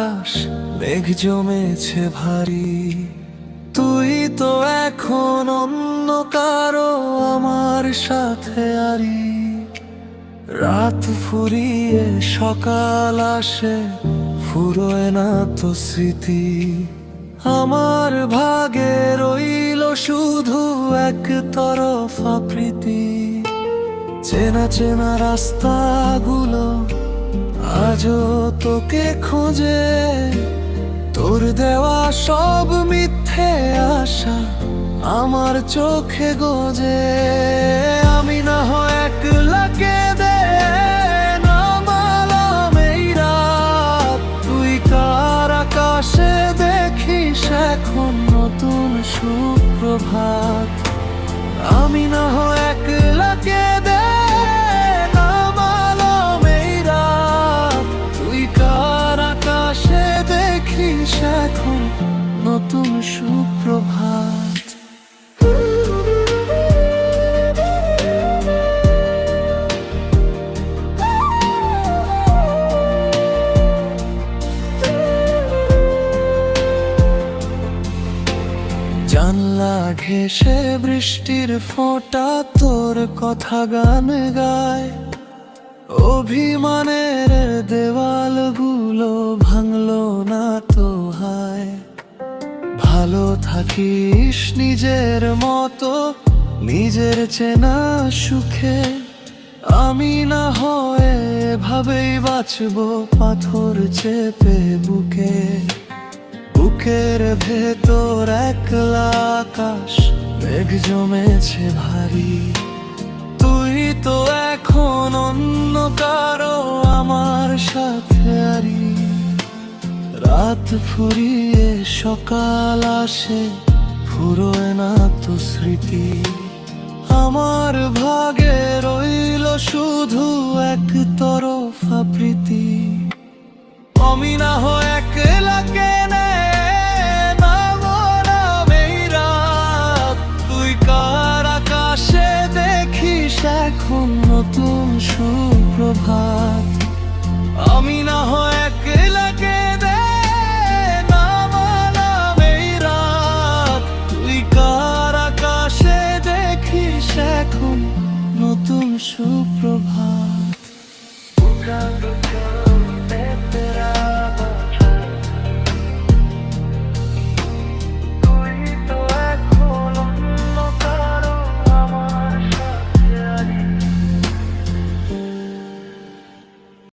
আকাশ মেঘ জমেছে ভারী, তুই তো এখন অন্য কারো আমার সাথে আরি। রাত ফুরিয়ে সকাল আসে, ফুরোয় না তো স্মৃতি। আমার ভাগে রইল শুধু এক তরফা প্রীতি। চেনা চেনা রাস্তাগুলো আজও তোকে খোঁজে, তোর দেওয়া সব মিথ্যে আশা আমার চোখে গোজে। আমি না হয় একলা কেঁদে নামালাম এই রাত, তুই কার আকাশে দেখিস এখন নতুন সুপ্রভাত। আমি না হয় একলা কেঁদে নামালাম এই রাত, তুই কার আকাশে দেখিস এখন নতুন সুপ্রভাত। জানলা ঘেঁষে বৃষ্টির ফোঁটা তোর কথা গান গায়, অভিমানের দেওয়ালগুলো ভাঙলো না তো হায়। ভালো থাকিস নিজের মতো নিজের চেনা সুখে, আমি না হয় এভাবেই বাঁচবো পাথর চেপে বুকে। বুকের ভেতর একলা আকাশ মেঘ জমেছে ভারী, তুই তো এখন অন্য কারো আমার সাথে আরি। রাত ফুরিয়ে সকাল আসে, ফুরোয় না তো স্মৃতি। আমার ভাগে রইল শুধু এক তরফা প্রীতি। আমি না হয় একলা কেনে নামালাম এই রাত, তুই কার আকাশে দেখিস এখন নতুন সুপ্রভাত। আমি না হয় একলা কেঁদে নামালাম এই রাত, তুই কার আকাশে দেখিস এখন নতুন সুপ্রভাত।